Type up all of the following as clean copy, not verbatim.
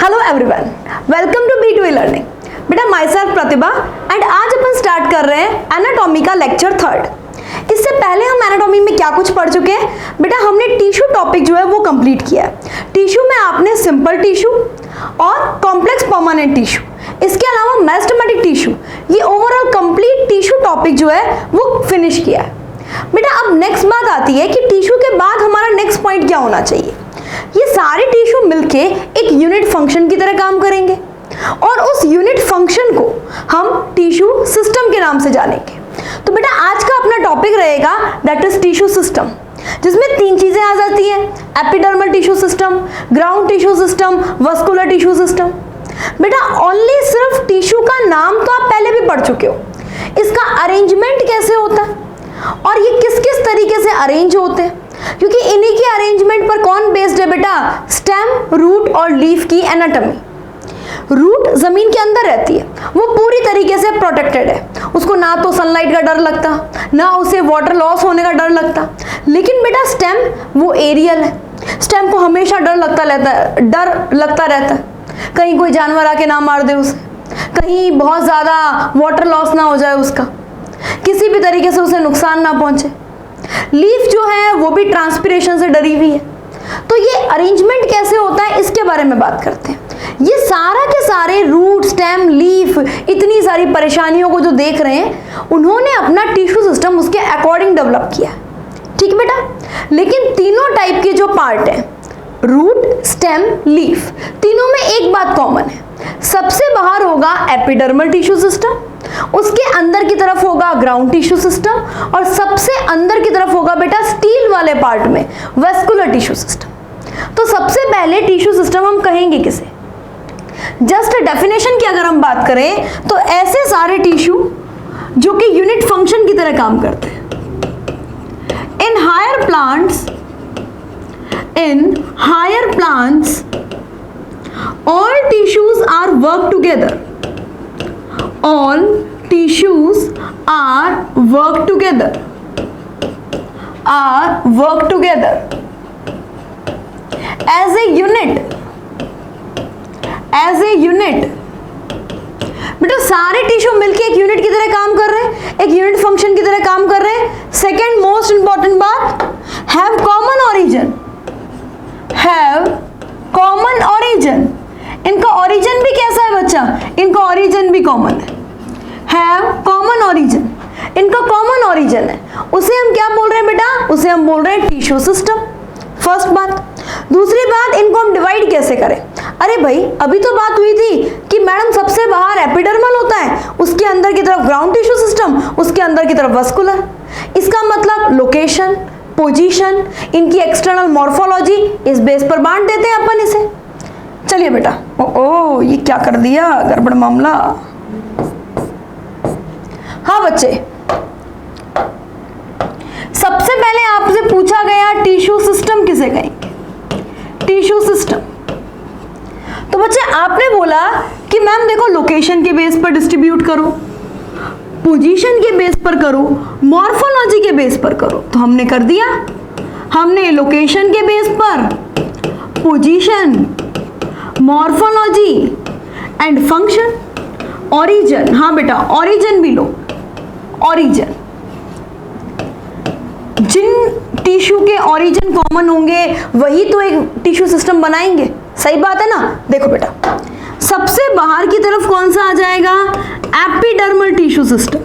Hello everyone, welcome to B2E learning. बेटा my self Pratibha and आज अपन start कर रहे हैं एनाटॉमी का लेक्चर 3। इससे पहले हम एनाटॉमी में क्या कुछ पढ़ चुके हैं बेटा, हमने टिश्यू टॉपिक जो है वो कंप्लीट किया है। टिश्यू में आपने सिंपल टिश्यू और कॉम्प्लेक्स परमानेंट टिश्यू, इसके अलावा मेरिस्टेमेटिक टिश्यू, ये ओवरऑल कंप्लीट टिश्यू टॉपिक जो है वो फिनिश किया है। बेटा अब नेक्स्ट बात आती है कि टिश्यू के बाद हमारा नेक्स्ट पॉइंट क्या होना चाहिए। ये सारे टिश्यू मिलके एक यूनिट फंक्शन की तरह काम करेंगे और उस यूनिट फंक्शन को हम टिश्यू सिस्टम के नाम से जानेंगे। तो बेटा आज का अपना टॉपिक रहेगा दैट इज टिश्यू सिस्टम, जिसमें 3 चीजें आ जाती हैं, epidermal tissue system, ground tissue system, vascular tissue system. बेटा ओनली सिर्फ टिश्यू का नाम तो आप पहले भी पढ़ चुके हो, इसका अरेंजमेंट कैसे होता है और ये किस किस तरीके से अरेंज होते हैं, क्योंकि इन्हीं के अरेंजमेंट पर कौन बेस्ड है बेटा, स्टेम, रूट और लीफ की एनाटॉमी। रूट जमीन के अंदर रहती है, वो पूरी तरीके से प्रोटेक्टेड है, उसको ना तो सनलाइट का डर लगता, ना उसे वाटर लॉस होने का डर लगता। लेकिन बेटा स्टेम वो एरियल है, स्टेम को हमेशा डर लगता रहता है, कहीं कोई जानवर आके ना मार दे उसे, कहीं बहुत ज्यादा वाटर लॉस ना हो जाए उसका, किसी भी तरीके से उसे नुकसान ना पहुंचे। लीफ जो है वो भी ट्रांसपिरेशन से डरी हुई है। तो ये अरेंजमेंट कैसे होता है इसके बारे में बात करते हैं। ये सारा के सारे रूट, स्टेम, लीफ, इतनी सारी परेशानियों को जो देख रहे हैं उन्होंने अपना टिश्यू सिस्टम उसके अकॉर्डिंग डेवलप किया, ठीक है बेटा। लेकिन तीनों टाइप के जो पार्ट है, रूट, स्टेम, लीफ, तीनों में एक बात कॉमन है, सबसे बाहर होगा एपिडर्मल टिश्यू सिस्टम, उसके अंदर की तरफ होगा ग्राउंड टिश्यू सिस्टम और सबसे अंदर की तरफ होगा बेटा स्टील वाले पार्ट में वेस्कुलर टिश्यू सिस्टम। तो सबसे पहले टिश्यू सिस्टम हम कहेंगे किसे, जस्ट डेफिनेशन की अगर हम बात करें तो ऐसे सारे टिश्यू जो कि यूनिट फंक्शन की तरह काम करते हैं। In higher plants all tissues are work together, all tissues are work together as a unit। बेटा सारे टिश्यू मिलके एक यूनिट की तरह काम कर रहे हैं, एक यूनिट फंक्शन की तरह काम कर रहे हैं। सेकेंड मोस्ट इंपॉर्टेंट बात, हैव कॉमन ऑरिजिन। इनका ओरिजिन भी कैसा है बच्चा, इनका ओरिजिन भी कॉमन है, हैव कॉमन ऑरिजिन, इनका कॉमन ऑरिजिन है। उसे हम क्या बोल रहे हैं बेटा, उसे हम बोल रहे हैं टिश्यू सिस्टम। फर्स्ट बात। दूसरी बात, इनको हम डिवाइड कैसे करें। अरे भाई अभी तो बात हुई थी कि मैडम सबसे बाहर एपिडर्मल होता है, उसके अंदर की तरफ ग्राउंड टिश्यू सिस्टम, उसके अंदर की तरफ वस्कुलर। इसका मतलब लोकेशन, पोजीशन, इनकी एक्सटर्नल मॉर्फोलॉजी, इस बेस पर बांट देते हैं अपन इसे। चलिए बेटा, ओ ये क्या कर दिया, गड़बड़ मामला। हाँ बच्चे, सबसे पहले आपसे पूछा गया टिश्यू सिस्टम किसे कहेंगे, टिश्यू सिस्टम। तो बच्चे आपने बोला कि मैम देखो लोकेशन के बेस पर डिस्ट्रीब्यूट करो, पोजीशन के बेस पर करो, मॉर्फोलॉजी के बेस पर करो। तो हमने कर दिया, हमने लोकेशन के बेस पर, position, morphology and function, origin. हाँ बेटा ओरिजिन भी लो, ओरिजिन। जिन टिश्यू के ओरिजिन कॉमन होंगे वही तो एक टिश्यू सिस्टम बनाएंगे, सही बात है ना। देखो बेटा सबसे बाहर की तरफ कौन सा आ जाएगा, epidermal tissue system,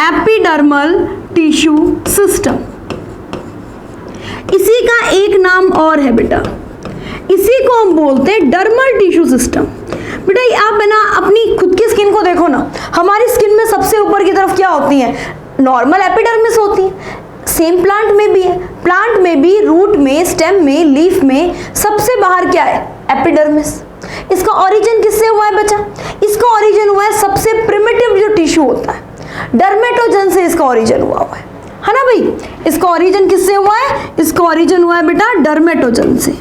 epidermal tissue system. इसी का एक नाम और है बेटा, इसी को हम बोलते हैं डर्मल टिश्यू सिस्टम। बेटा आप है ना अपनी खुद की स्किन को देखो ना, हमारी स्किन में सबसे ऊपर की तरफ क्या होती है, नॉर्मल एपिडर्मिस होती है। सेम प्लांट में भी है, प्लांट में भी रूट में, स्टेम में, लीफ में सबसे बाहर क्या है, एपिडर्मिस। इसका ओरिजिन किससे हुआ है बच्चा, इसका ओरिजिन हुआ है सबसे प्रिमिटिव जो टिश्यू होता है, डर्मेटोजन से इसका ओरिजिन हुआ है ना भाई। इसका ओरिजिन किससे हुआ है, इसका ओरिजिन हुआ है बेटा डर्मेटोजन से,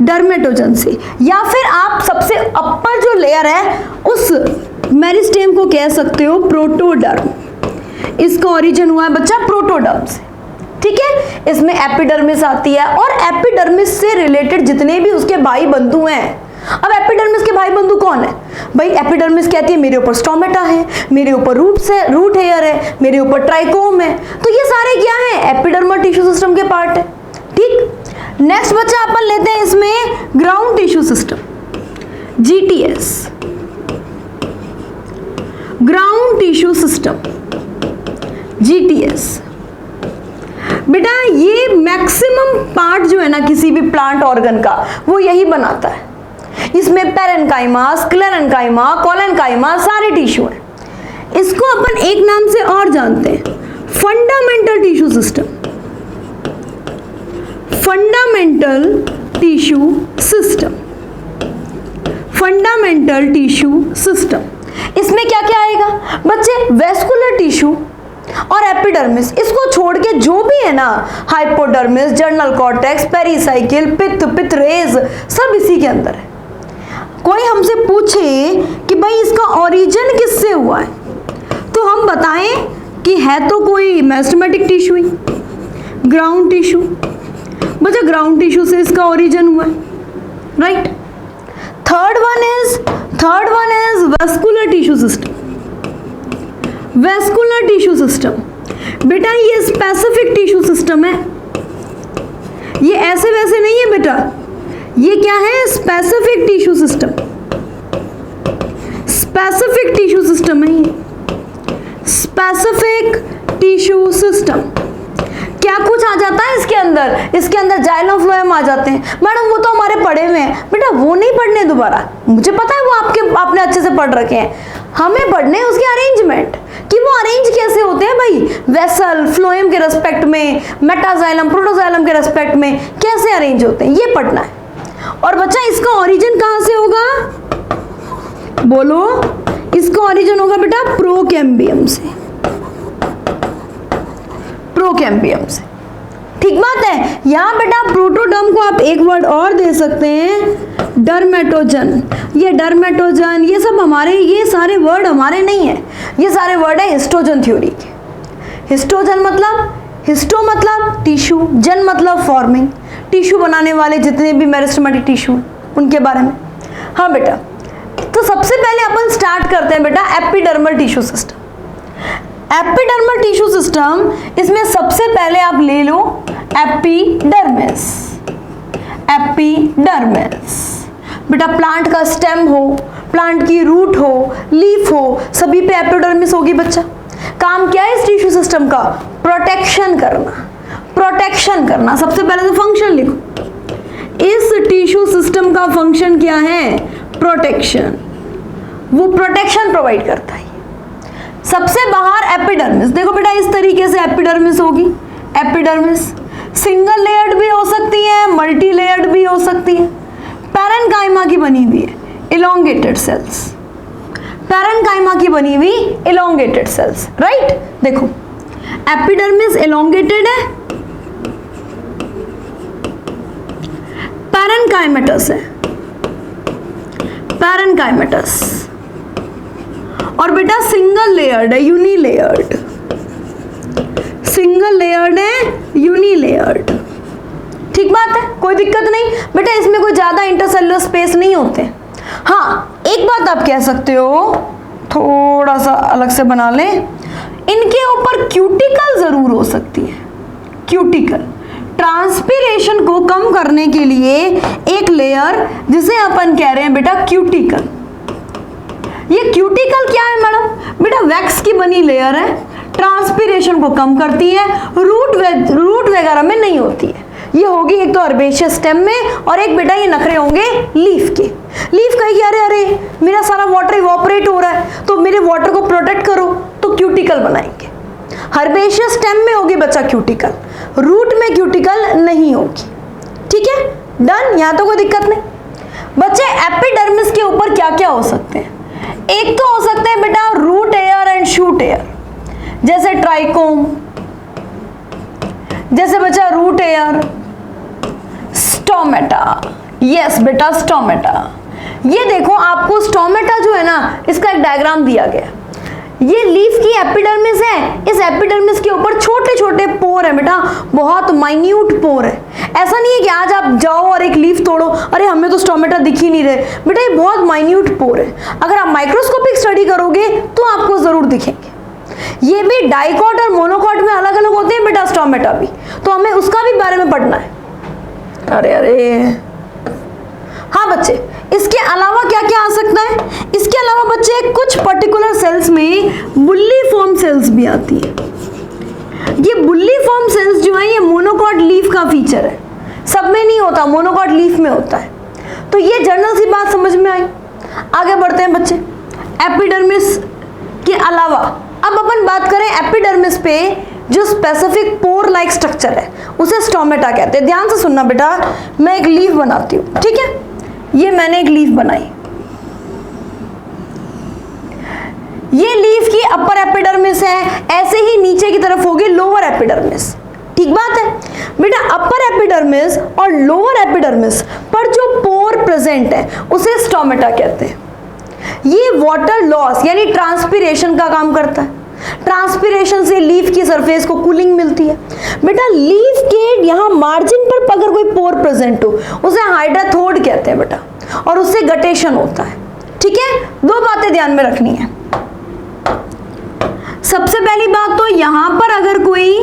डर्मेटोजन से। या फिर आप सबसे अपर जो लेयर है उस मेरिस्टेम को कह सकते हो प्रोटोडर्म, इसका ओरिजिन हुआ है बच्चा प्रोटोडर्म से। ठीक है, इसमें एपिडर्मिस आती है और एपिडर्मिस से रिलेटेड जितने भी उसके भाई बंधु हैं। अब एपिडर्मिस के भाई बंधु कौन है भाई? एपिडर्मिस कहती है मेरे ऊपर स्टोमेटा है, मेरे ऊपर रूट हेयर है, मेरे ऊपर ट्राइकोम है, तो ये सारे क्या है? एपिडर्मल टिश्यू सिस्टम के पार्ट है। ठीक, नेक्स्ट बच्चा अपन लेते हैं इसमें ground tissue system, GTS, ground tissue system, GTS। बेटा ये मैक्सिमम पार्ट जो है ना किसी भी प्लांट ऑर्गन का, वो यही बनाता है। इसमें पैरेन्काइमा, स्क्लेरेन्काइमा, कोलेन्काइमा सारे टिश्यू हैं। इसको अपन एक नाम से और जानते हैं, fundamental tissue system, fundamental tissue system, fundamental tissue system. इसमें क्या क्या आएगा बच्चे? वेस्कुलर टिश्यू और एपिडर्मिस, इसको छोड़ के जो भी है ना, हाइपोडर्मिस, जर्नल कॉर्टेक्स, पेरिसाइकिल, पित्त रेज, सब इसी के अंदर है। कोई हमसे पूछे कि भाई इसका ओरिजिन किससे हुआ है, तो हम बताएं कि है तो कोई मेरिस्टेमेटिक टिश्यू ही, ग्राउंड टिश्यू। बच्चा ग्राउंड टिश्यू से इसका ओरिजिन हुआ है, right. Third one is vascular tissue system, vascular tissue system. बेटा ये स्पेसिफिक टिश्यू सिस्टम है, ये ऐसे वैसे नहीं है बेटा, ये क्या है? Specific tissue system, specific tissue system है ये, स्पेसिफिक टिश्यू सिस्टम। क्या कुछ आ जाता है इसके अंदर? इसके अंदर जाइलम फ्लोएम आ जाते हैं। मैडम वो तो हमारे पढ़े हुए हैं। बेटा वो नहीं पढ़ने दोबारा, मुझे पता है वो आपने अच्छे से पढ़ रखे हैं। हमें पढ़ने हैं उसके अरेंजमेंट, कि वो अरेंज कैसे होते हैं भाई, वेसल फ्लोएम के रेस्पेक्ट में, मेटाजाइलम प्रोटोजाइलम के रेस्पेक्ट में कैसे अरेंज होते हैं, ये पढ़ना है। और बच्चा इसका ओरिजिन कहां से होगा? बोलो, इसका ओरिजिन होगा बेटा प्रोकैम्बियम से, प्रोकैम्बियम से। ठीक बात है। यहां बेटा प्रोटोडर्म को आप एक वर्ड और दे सकते हैं, डर्मेटोजन। ये डर्मेटोजन, ये सब हमारे, ये सारे वर्ड हमारे नहीं है, ये सारे वर्ड है हिस्टोजन थ्योरी के। हिस्टोजन मतलब, हिस्टो मतलब टिश्यू, जन मतलब फॉर्मिंग, टिश्यू बनाने वाले जितने भी मेरिस्टेमेटिक टिश्यू उनके बारे में। हाँ बेटा, तो सबसे पहले अपन स्टार्ट करते हैं बेटा epidermal tissue system. Epidermal tissue system, इसमें सबसे पहले आप ले लो एपिडर्मिस, एपिडर्मिस। बेटा प्लांट का स्टेम हो, प्लांट की रूट हो, लीफ हो, सभी पे एपिडर्मिस होगी बच्चा। काम क्या है इस टिश्यू सिस्टम का? प्रोटेक्शन करना, प्रोटेक्शन करना। सबसे पहले तो फंक्शन लिखो, इस टिश्यू सिस्टम का फंक्शन क्या है? प्रोटेक्शन। वो प्रोटेक्शन प्रोवाइड करता है। सबसे बाहर एपिडर्मिस, देखो बेटा इस तरीके से एपिडर्मिस होगी। एपिडर्मिस सिंगल लेयर्ड भी हो सकती है, मल्टी लेयर्ड भी हो सकती है। पैरेन्काइमा की बनी हुई है, इलोंगेटेड सेल्स, पैरेन्काइमा की बनी हुई इलोंगेटेड सेल्स, राइट। देखो एपिडर्मिस इलोंगेटेड है, पैरेन्काइमेटस है, पैरेन्काइमेटस, और बेटा सिंगल लेयर्ड है, यूनिलेयर्ड, सिंगल लेयर्ड है, यूनिलेयर्ड। ठीक बात है, कोई दिक्कत नहीं बेटा, इसमें कोई ज्यादा इंटरसेलुलर स्पेस नहीं होते। हाँ एक बात आप कह सकते हो, थोड़ा सा अलग से बना लें, इनके ऊपर क्यूटिकल जरूर हो सकती है। क्यूटिकल ट्रांसपीरेशन को कम करने के लिए एक लेयर जिसे अपन कह रहे हैं बेटा क्यूटिकल। ये क्यूटिकल क्या है मैडम? बेटा वैक्स की बनी लेयर है, ट्रांसपीरेशन को कम करती है, रूट वगैरह में नहीं होती है। ये होगी एक तो अर्बेशियस स्टेम में, और एक बेटा ये नखरे होंगे लीफ के। लीफ कहेगी अरे अरे मेरा सारा वाटर इवोपरेट हो रहा है, तो मेरे वाटर को प्रोटेक्ट करो, तो क्यूटिकल बनाएंगे। हर्बेशियस स्टेम में होगी बच्चा क्यूटिकल, रूट में क्यूटिकल नहीं होगी। ठीक है, डन, यहां तो कोई दिक्कत नहीं। बच्चे एपिडर्मिस के ऊपर क्या क्या हो सकते हैं? एक तो हो सकते हैं बेटा root hair and shoot hair, जैसे ट्राइकोम, जैसे बच्चा रूट एयर, स्टोमेटा। यस बेटा स्टोमेटा। ये देखो आपको स्टोमेटा जो है ना, इसका एक डायग्राम दिया गया। ये लीफ की एपिडर्मिस है, इस एपिडर्मिस के ऊपर छोटे छोटे पोर है बेटा, बहुत माइन्यूट पोर है। ऐसा नहीं है कि आज आप जाओ और एक लीफ तोड़ो, अरे हमें तो स्टोमेटा दिख ही नहीं रहे, बेटा ये बहुत माइन्यूट पोर है। अगर आप माइक्रोस्कोपिक स्टडी करोगे तो आपको जरूर दिखेंगे। ये भी डाइकॉट और मोनोकॉट में अलग अलग होते हैं बेटा स्टोमेटा भी, तो हमें उसका भी बारे में पढ़ना है। अरे हाँ बच्चे, इसके अलावा क्या क्या आ सकता है? इसके अलावा बच्चे कुछ पर्टिकुलर सेल्स में बुल्ली फॉर्म सेल्स भी आती है। ये बुल्ली फॉर्म सेल्स जो है ये मोनोकॉट लीफ का फीचर है, सब में नहीं होता, मोनोकॉट लीफ में होता है। तो ये जनरल सी बात समझ में आई। आगे बढ़ते हैं बच्चे, एपिडर्मिस के अलावा अब अपन बात करें एपिडर्मिस पे जो स्पेसिफिक पोर लाइक स्ट्रक्चर है उसे स्टोमेटा कहते हैं। ध्यान से सुनना बेटा, मैं एक लीफ बनाती हूँ, ठीक है? ये मैंने एक लीफ बनाई, ये लीफ की अपर एपिडर्मिस है, ऐसे ही नीचे की तरफ होगी लोअर एपिडर्मिस। ठीक बात है बेटा, अपर एपिडर्मिस और लोअर एपिडर्मिस पर जो पोर प्रेजेंट है उसे स्टोमेटा कहते हैं। ये वाटर लॉस यानी ट्रांसपिरेशन का काम करता है। ट्रांसपिरेशन से लीफ की सरफेस को कूलिंग मिलती है। बेटा लीफ के यहाँ मार्जिन पर अगर कोई पोर प्रेजेंट हो उसे हाइड्राथोड कहते हैं बेटा, और उससे गटेशन होता है। ठीक है, दो बातें ध्यान में रखनी है। सबसे पहली बात तो यहां पर अगर कोई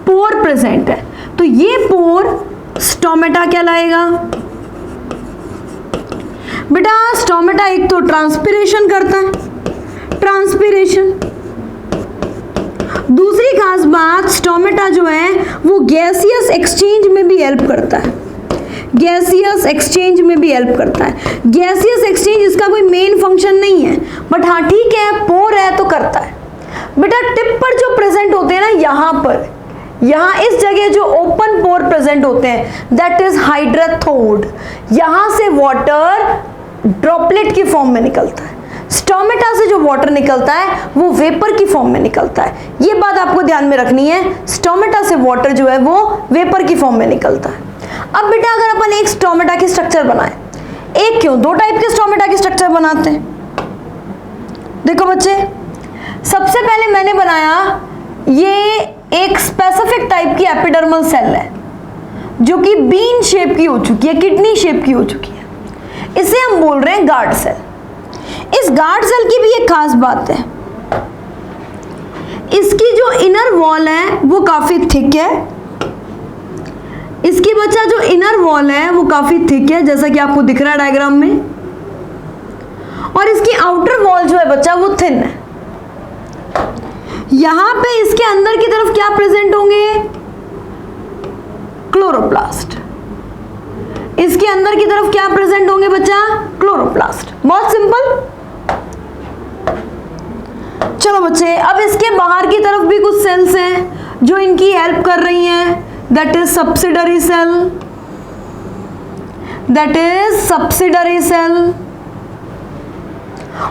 पोर प्रेजेंट है तो ये पोर स्टोमेटा कहलाएगा। बेटा स्टोमेटा एक तो ट्रांसपिरेशन करता है, ट्रांसपिरेशन। दूसरी खास बात, स्टोमेटा जो है वो गैसियस एक्सचेंज में भी हेल्प करता है, गैसियस एक्सचेंज में भी हेल्प करता है। गैसियस एक्सचेंज इसका कोई मेन फंक्शन नहीं है, बट हाँ ठीक है, पोर है तो करता है। बेटा टिप पर जो प्रेजेंट होते हैं ना, यहाँ पर, यहाँ इस जगह जो ओपन पोर प्रेजेंट होते हैं दैट इज हाइड्राथोड। यहां से वाटर ड्रॉपलेट की फॉर्म में निकलता है। स्टोमेटा से जो वाटर निकलता है वो वेपर की फॉर्म में निकलता है। ये बात आपको ध्यान में रखनी है, स्टोमेटा से वाटर जो है वो वेपर की फॉर्म में निकलता है। अब बेटा अगर अपन एक स्टोमेटा की स्ट्रक्चर बनाए, एक क्यों दो टाइप के स्टोमेटा की स्ट्रक्चर बनाते हैं। देखो बच्चे, सबसे पहले मैंने बनाया ये एक स्पेसिफिक टाइप की एपिडर्मल सेल है जो कि बीन शेप की हो चुकी है, किडनी शेप की हो चुकी है। इसे हम बोल रहे हैं गार्ड सेल। इस गार्ड सेल की भी एक खास बात है, इसकी जो इनर वॉल है वो काफी थिक है। इसकी बच्चा जो इनर वॉल है वो काफी थिक है, जैसा कि आपको दिख रहा है डायग्राम में, और इसकी आउटर वॉल जो है बच्चा वो थिन है। यहां पे इसके अंदर की तरफ क्या प्रेजेंट होंगे? क्लोरोप्लास्ट। इसके अंदर की तरफ क्या प्रेजेंट होंगे बच्चा? क्लोरोप्लास्ट। बहुत सिंपल। चलो बच्चे, अब इसके बाहर की तरफ भी कुछ सेल्स हैं जो इनकी हेल्प कर रही हैं, that is subsidiary cell, that is subsidiary cell.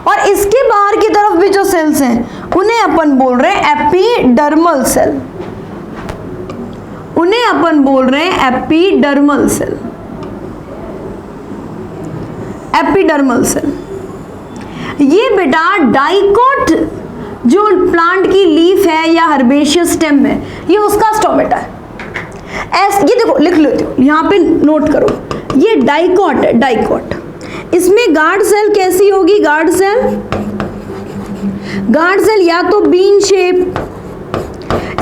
और इसके बाहर की तरफ भी जो सेल्स हैं उन्हें अपन बोल रहे हैं एपिडर्मल सेल, उन्हें अपन बोल रहे हैं एपिडर्मल सेल, एपिडर्मल सेल। ये बेटा डाइकोट जो प्लांट की लीफ है या हर्बेशियस स्टेम है, ये उसका स्टोमेटा है। ये देखो लिख लेते हो, यहां पे नोट करो, ये डाइकोट है, डाइकोट। इसमें गार्ड सेल कैसी होगी? गार्ड सेल, गार्ड सेल या तो बीन शेप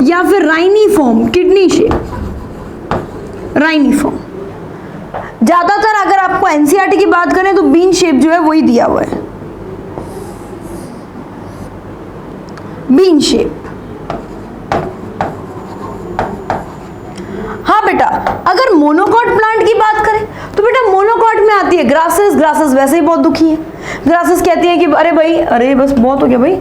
या फिर Raini form, kidney shape, Raini form. ज्यादातर अगर आपको एनसीईआरटी की बात करें तो बीन शेप जो है वही दिया हुआ है, बीन शेप। हाँ बेटा, अगर मोनोकॉट प्लांट की बात करें तो बेटा मोनोकॉट में आती है ग्रासेस। ग्रासेस वैसे ही बहुत दुखी है। ग्रासेस कहती है कि अरे भाई, अरे बस बहुत हो गया भाई।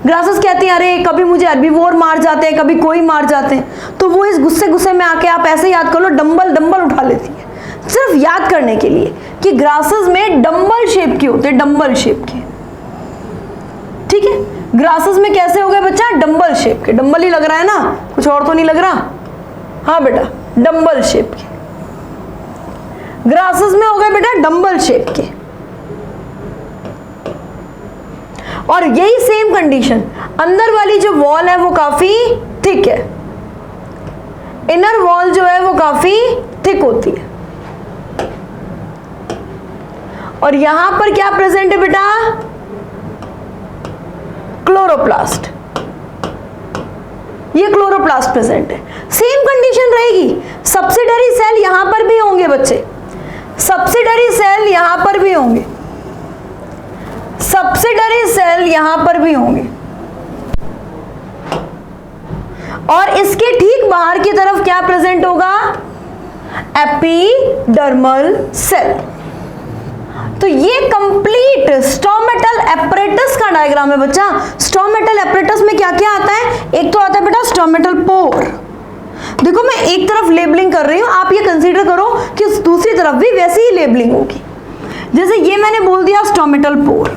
ग्रासेस कहती है अरे कभी मुझे हर्बीवोर मार जाते हैं, कभी कोई मार जाते हैं। तो वो इस गुस्से में आके, आप ऐसे याद कर लो, डंबल उठा लेती है, सिर्फ याद करने के लिए कि ग्रासेस में डंबल शेप के होते हैं, डंबल शेप के। ठीक है, ग्रासेस में कैसे हो गए बच्चा? डंबल शेप के। डंबल ही लग रहा है ना, कुछ और तो नहीं लग रहा। हाँ बेटा, डंबल शेप के ग्रासेस में हो गए बेटा, डंबल शेप के। और यही सेम कंडीशन, अंदर वाली जो वॉल है वो काफी थिक है, इनर वॉल जो है वो काफी थिक होती है। और यहां पर क्या प्रेजेंट है बेटा, क्लोरोप्लास्ट, ये क्लोरोप्लास्ट प्रेजेंट है। सेम कंडीशन रहेगी, सब्सिडरी सेल यहां पर भी होंगे बच्चे, सब्सिडरी सेल यहां पर भी होंगे, सब्सिडरी सेल यहां पर भी होंगे, और इसके ठीक बाहर की तरफ क्या प्रेजेंट होगा, एपिडर्मल सेल। तो ये कंप्लीट स्टोमेटल एपरेटस का डायग्राम है बच्चा। स्टोमेटल एपरेटस में क्या क्या आता है, एक तो आता है बेटा स्टोमेटल पोर। देखो मैं एक तरफ लेबलिंग कर रही हूं, आप ये कंसीडर करो कि दूसरी तरफ भी वैसी ही लेबलिंग होगी। जैसे ये मैंने बोल दिया stomatal pore,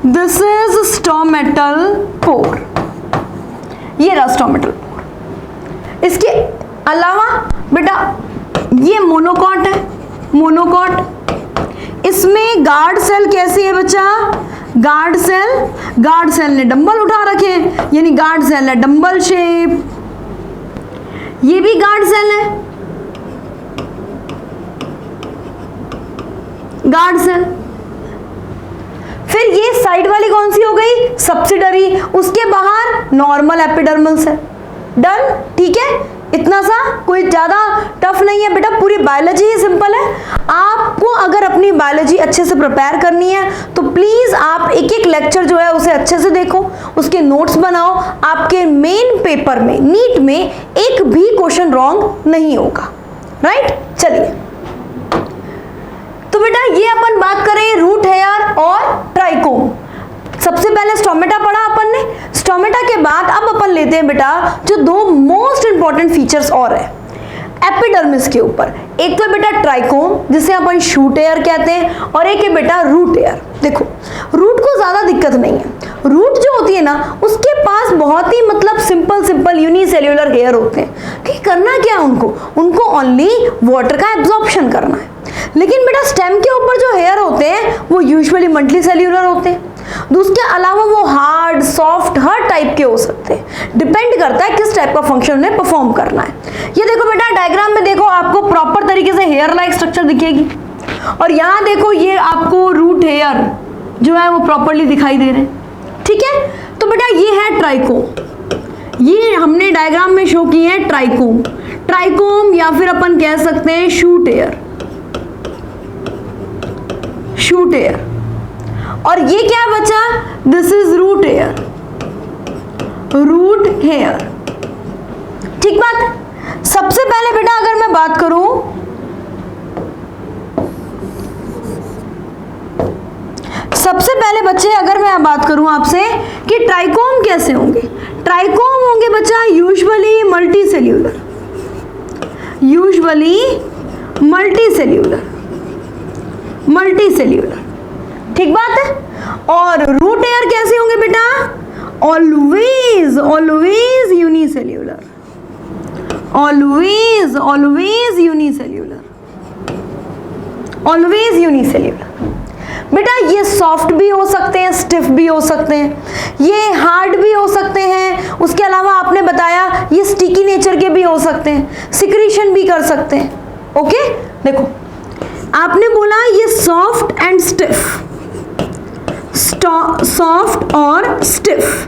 this is stomatal pore, ये रहा स्टोमेटल पोर। इसके अलावा बेटा ये मोनोकॉट है, मोनोकॉट, इसमें गार्ड सेल कैसी है बच्चा, गार्ड सेल ने डंबल उठा रखे हैं, यानी गार्ड सेल है डंबल शेप, ये भी गार्ड सेल है, गार्ड सेल। फिर ये साइड वाली कौन सी हो गई, सब्सिडरी, उसके बाहर नॉर्मल एपिडर्मल सेल। डन, ठीक है, इतना सा कोई ज्यादा टफ नहीं है बेटा, पूरी बायोलॉजी ही सिंपल है। आपको अगर अपनी बायोलॉजी अच्छे से प्रिपेयर करनी है तो प्लीज आप एक एक लेक्चर जो है उसे अच्छे से देखो, उसके नोट्स बनाओ, आपके मेन पेपर में नीट में एक भी क्वेश्चन रॉन्ग नहीं होगा, राइट। चलिए, तो बेटा ये अपन बात करें रूट हेयर और ट्राइकोम। सबसे पहले स्टोमेटा पढ़ा अपन ने, स्टोमेटा के बाद अब अपन लेते हैं बेटा जो दो मोस्ट इंपॉर्टेंट फीचर्स और है एपिडर्मिस के ऊपर। एक तो बेटा ट्राइकोम जिसे अपन शूट एयर कहते हैं, और एक है बेटा रूट एयर। देखो रूट को ज्यादा दिक्कत नहीं है, रूट जो होती है ना उसके पास बहुत ही मतलब सिंपल यूनिसेल्यूलर हेयर होते हैं कि करना क्या है उनको ओनली वाटर का एब्जॉर्प्शन करना है। लेकिन बेटा स्टेम के ऊपर जो हेयर होते हैं वो यूजुअली मल्टी सेल्यूलर होते हैं, उसके अलावा वो हार्ड सॉफ्ट हर टाइप के हो सकते हैं, डिपेंड करता है किस टाइप का फंक्शन उन्हें परफॉर्म करना है। ये देखो बेटा डायग्राम में देखो आपको प्रॉपर तरीके से हेयर लाइक स्ट्रक्चर दिखेगी, और यहाँ देखो ये आपको रूट हेयर जो है वो प्रॉपरली दिखाई दे रहे हैं, ठीक है। तो बेटा ये है ट्राइकोम, ये हमने डायग्राम में शो की है ट्राइकोम, ट्राइकोम या फिर अपन कह सकते हैं शूट एयर, शूट एयर। और ये क्या है बच्चा, this is root hair, root hair, ठीक बात। सबसे पहले बेटा अगर मैं बात करूं, सबसे पहले बच्चे अगर मैं बात करूं आपसे कि ट्राइकोम कैसे होंगे, ट्राइकोम होंगे बच्चा usually multi cellular, usually multi cellular, multi cellular, ठीक बात है। और रूट एयर कैसे होंगे बेटा, always always unicellular, always always unicellular, always unicellular. बेटा ये सॉफ्ट भी हो सकते हैं, स्टिफ भी हो सकते हैं, ये हार्ड भी हो सकते हैं, उसके अलावा आपने बताया ये स्टिकी नेचर के भी हो सकते हैं, सिक्रीशन भी कर सकते हैं, ओके। देखो आपने बोला ये सॉफ्ट एंड स्टिफ, सॉफ्ट और स्टिफ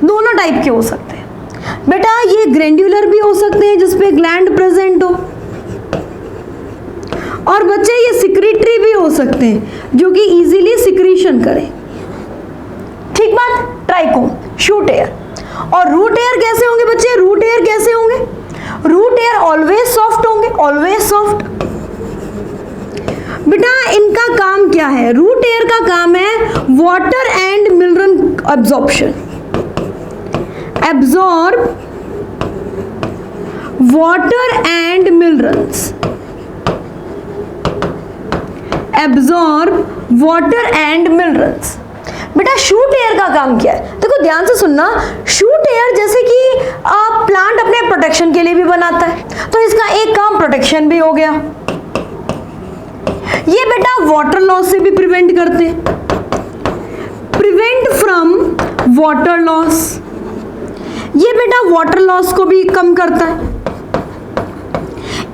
दोनों टाइप के हो सकते हैं। बेटा ये ग्रैंड्यूलर भी हो सकते हैं जिसपे ग्लैंड प्रेजेंट हो, और बच्चे ये सिक्रीटरी भी हो सकते हैं जो कि इजीली सिक्रीशन करें, ठीक बात। Trichome shoot air. और रूट एयर कैसे होंगे बच्चे, रूट एयर कैसे होंगे, रूट एयर ऑलवेज सॉफ्ट होंगे, ऑलवेज सॉफ्ट। बेटा इनका काम क्या है, रूट एयर का काम है water and mineral absorption, absorb water and minerals, absorb water and minerals. बेटा शूट एयर का काम क्या है, देखो ध्यान से सुनना, शूट एयर जैसे कि प्लांट अपने प्रोटेक्शन के लिए भी बनाता है, तो इसका एक काम प्रोटेक्शन भी हो गया। ये बेटा वाटर लॉस से भी प्रिवेंट करते हैं, प्रिवेंट फ्रॉम वाटर लॉस, ये बेटा वाटर लॉस को भी कम करता है।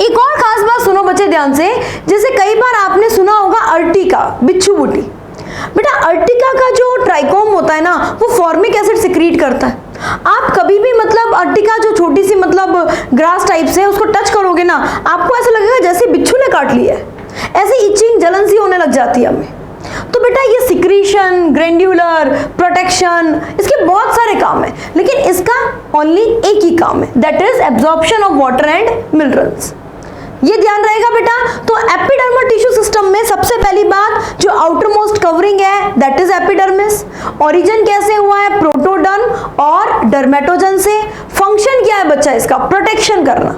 एक और खास बात सुनो बच्चे ध्यान से, जैसे कई बार आपने सुना होगा अर्टिका, बिच्छू बूटी। बेटा अर्टिका का जो ट्राइकोम होता है ना, वो फॉर्मिक एसिड सिक्रीट करता है। आप कभी भी मतलब अर्टिका जो छोटी सी मतलब ग्रास टाइप से उसको टच करोगे ना, आपको ऐसा लगेगा जैसे बिच्छू ने काट लिया है, ऐसे इचिंग जलन सी होने लग जाती है हमें। तो बेटा ये सिक्रीशन, ग्रैन्युलर, प्रोटेक्शन, इसके बहुत सारे काम हैं, लेकिन इसका ओनली एक ही काम है, that is absorption of water and minerals. ये ध्यान रहेगा बेटा। तो एपिडर्मल टिश्यू सिस्टम में सबसे पहली बात जो आउटर मोस्ट कवरिंग है दैट इज एपिडर्मिस। ओरिजिन कैसे हुआ है? प्रोटोडर्म और डर्मेटोजन से। फंक्शन क्या है बच्चा इसका? प्रोटेक्शन करना।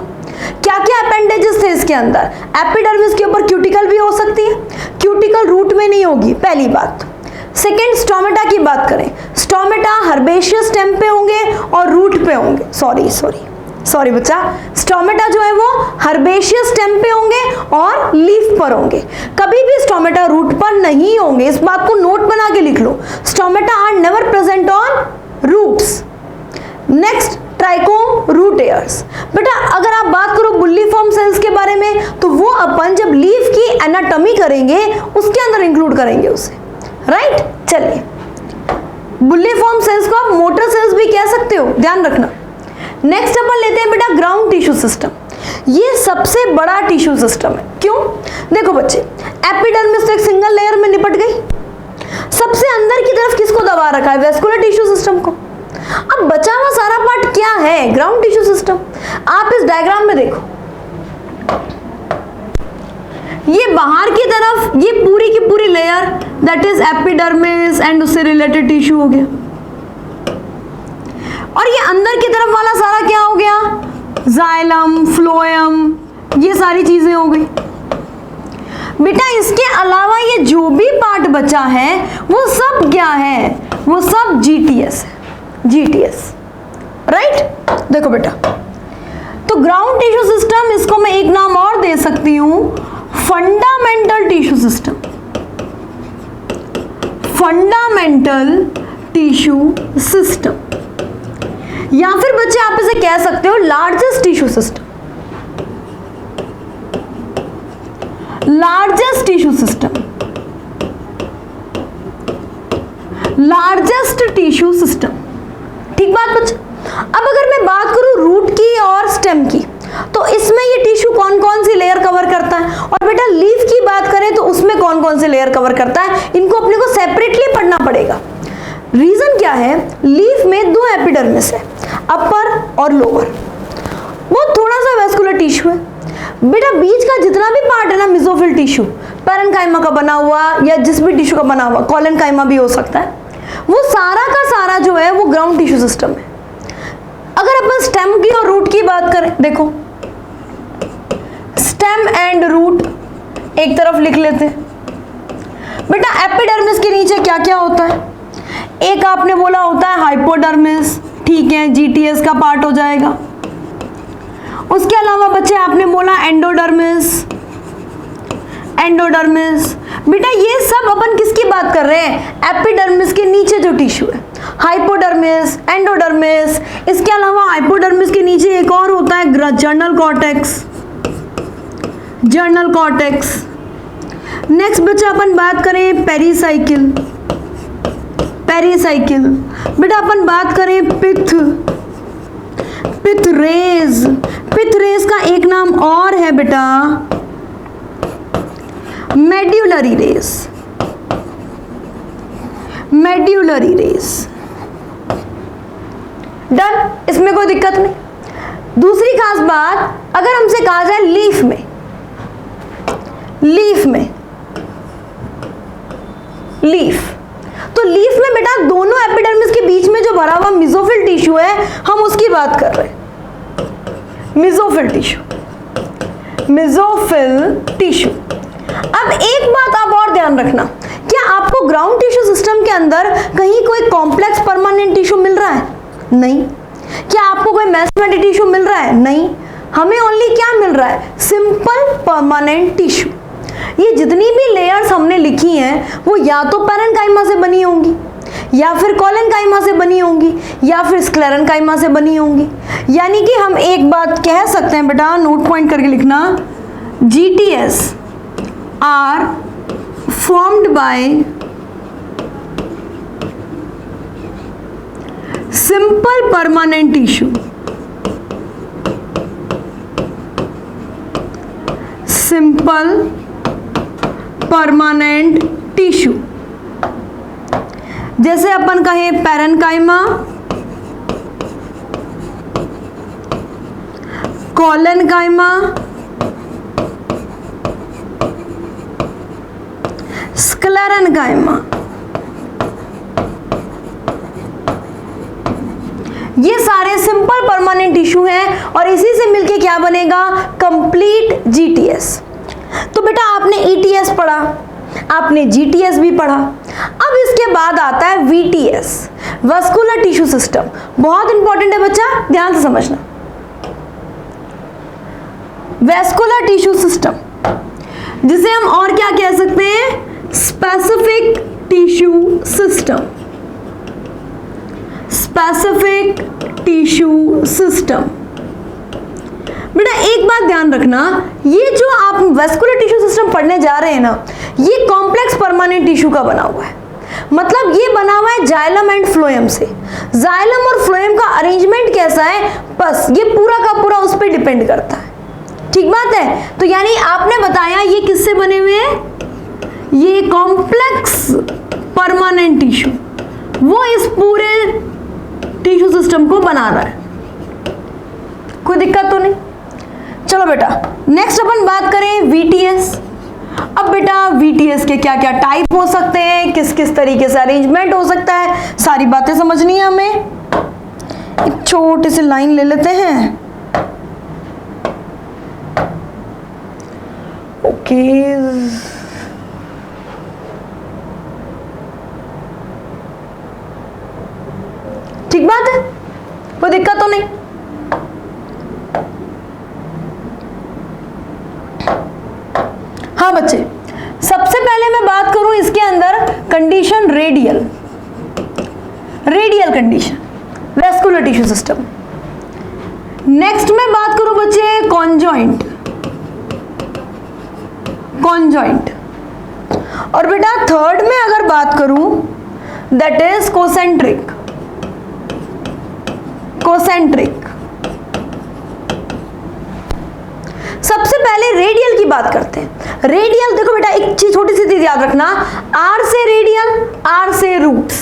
क्या क्या अपेंडेजेस थे इसके अंदर? एपिडर्मिस के ऊपर क्यूटिकल भी हो सकती है, क्यूटिकल रूट में नहीं होगी, पहली बात। सेकेंड, स्टोमेटा की बात करें, स्टोमेटा हर्बेशियस स्टेम पे होंगे और रूट पे होंगे। सॉरी बच्चा, स्टोमेटा जो है वो हर्बेशियस स्टेम पे होंगे और लीफ पर होंगे, कभी भी स्टोमेटा रूट पर नहीं होंगे। इस बात को नोट बना के लिख लो, stomata are never present on roots. Next, trichome root hairs. बेटा अगर आप बात करो बुल्लीफॉर्म सेल्स के बारे में, तो वो अपन जब लीफ की एनाटॉमी करेंगे उसके अंदर इंक्लूड करेंगे उसे, राइट। चलिए, बुल्लीफॉर्म सेल्स को आप मोटर सेल्स भी कह सकते हो, ध्यान रखना। नेक्स्ट अपन लेते हैं बेटा ग्राउंड टिश्यू सिस्टम। ये सबसे बड़ा टिश्यू सिस्टम है। क्यों? देखो बच्चे, एपिडर्मिस तो एक सिंगल लेयर में निपट गई, सबसे अंदर की तरफ किसको दबा रखा है? वेस्कुलर टिश्यू सिस्टम को। अब बचा हुआ सारा पार्ट क्या है? Ground tissue system. आप इस डायग्राम में देखो, ये बाहर की तरफ ये पूरी की पूरी layer that is epidermis and उससे रिलेटेड टिश्यू हो गया, और ये अंदर की तरफ वाला सारा क्या हो गया? जाइलम, फ्लोएम, ये सारी चीजें हो गई। बेटा इसके अलावा ये जो भी पार्ट बचा है वो सब क्या है? वो सब जीटीएस है, जीटीएस, राइट। देखो बेटा, तो ग्राउंड टिश्यू सिस्टम, इसको मैं एक नाम और दे सकती हूं, fundamental tissue system. Fundamental tissue system, या फिर बच्चे आप इसे कह सकते हो largest tissue system. Largest tissue system, largest tissue system, ठीक बात बच्चे। अब अगर मैं बात करूं रूट की और स्टेम की, तो इसमें ये टिश्यू कौन कौन सी लेयर कवर करता है, और बेटा लीफ की बात करें तो उसमें कौन कौन सी लेयर कवर करता है, इनको अपने को सेपरेटली पढ़ना पड़ेगा। रीजन क्या है? लीफ में दो एपिडर्मिस है, अपर और लोअर, वो थोड़ा सा वेस्कुलर टिश्यू है। बेटा बीच का जितना भी पार्ट है ना, मेसोफिल टिश्यू, पैरेन्काइमा का बना हुआ या जिस भी टिश्यू का बना हुआ, कोलेनकाइमा भी हो सकता है, वो सारा का सारा जो है वो ग्राउंड टिश्यू सिस्टम है। अगर अपन स्टेम की और रूट की बात करें, देखो स्टेम एंड रूट एक तरफ लिख लेते हैं। बेटा एपिडर्मिस के नीचे क्या क्या होता है? एक आपने बोला होता है हाइपोडर्मिस, ठीक है, जीटीएस का पार्ट हो जाएगा। उसके अलावा बच्चे आपने बोला एंडोडर्मिस, एंडोडर्मिस। बेटा ये सब अपन किसकी बात कर रहे हैं? एपिडर्मिस के नीचे जो टिश्यू है, हाइपोडर्मिस, एंडोडर्मिस। इसके अलावा हाइपोडर्मिस के नीचे एक और होता है journal cortex, journal cortex. Next बच्चा अपन बात करें पेरिसाइकिल, पेरिसाइकिल। बेटा अपन बात करें पिथ, पिथ रेज। पिथ रेज का एक नाम और है बेटा medullary rays, medullary rays. Done, इसमें कोई दिक्कत नहीं। दूसरी खास बात, अगर हमसे कहा जाए लीफ में, लीफ में, लीफ, तो लीफ में बेटा दोनों एपिडर्मिस के बीच में जो भरा हुआ मेसोफिल टिश्यू है, हम उसकी बात कर रहे हैं, मेसोफिल टिश्यू, मेसोफिल टिश्यू। अब एक बात आप और ध्यान रखना, क्या आपको ग्राउंड टिश्यू सिस्टम के अंदर कहीं कोई कॉम्प्लेक्स परमानेंट टिश्यू मिल रहा है? नहीं। क्या आपको कोई मेसेंटेरिक टिश्यू मिल रहा है? नहीं। हमें ओनली क्या मिल रहा है? Simple permanent tissue. ये जितनी भी लेयर्स हमने लिखी हैं वो या तो पैरेन्काइमा से बनी होंगी, या फिर कोलेनकाइमा से बनी होंगी या फिर स्क्लेरेनकाइमा से बनी होंगी। यानी कि हम एक बात कह सकते हैं बेटा, नोट पॉइंट करके लिखना, GTS are formed by simple permanent tissue, simple permanent tissue. जैसे अपन कहें पैरेन्काइमा, कोलेनकाइमा, स्क्लेरेनकाइमा, ये सारे सिंपल परमानेंट टिश्यू हैं और इसी से मिलके क्या बनेगा, कंप्लीट GTS। तो बेटा आपने ETS पढ़ा, आपने GTS भी पढ़ा। अब इसके बाद आता है VTS, वस्कुलर टिश्यू सिस्टम। बहुत इंपॉर्टेंट है बच्चा, ध्यान से समझना। वैस्कुलर टिश्यू सिस्टम, जिसे हम और क्या कह सकते हैं, specific tissue system, specific tissue system. बेटा एक बात ध्यान रखना, ये जो आप वैस्कुलर टिश्यू सिस्टम पढ़ने जा रहे हैं ना, ये कॉम्प्लेक्स परमानेंट टिश्यू का बना हुआ है। मतलब ये बना हुआ है जाइलम एंड फ्लोएम से। जाइलम और फ्लोएम का अरेंजमेंट कैसा है, बस ये पूरा का पूरा उस पर डिपेंड करता है। ठीक बात है। तो यानी आपने बताया ये किससे बने हुए हैं, ये कॉम्प्लेक्स परमानेंट टिश्यू, वो इस पूरे टिश्यू सिस्टम को बना रहा है। कोई दिक्कत तो नहीं। चलो बेटा नेक्स्ट अपन बात करें VTS। अब बेटा VTS के क्या क्या टाइप हो सकते हैं, किस किस तरीके से अरेंजमेंट हो सकता है, सारी बातें समझनी है हमें। एक छोटी सी लाइन ले लेते हैं। ओके ठीक बात है, कोई दिक्कत तो नहीं। हाँ बच्चे, सबसे पहले मैं बात करूं इसके अंदर condition radial, radial condition vascular tissue system. Next मैं बात करूं बच्चे कॉन्जॉइंट, कॉन्जॉइंट। और बेटा थर्ड में अगर बात करूं दैट इज कोसेंट्रिक, कोसेंट्रिक। सबसे पहले रेडियल की बात करते हैं। रेडियल देखो बेटा एक चीज छोटी सी चीज याद रखना, आर से रेडियल, आर से रूट्स,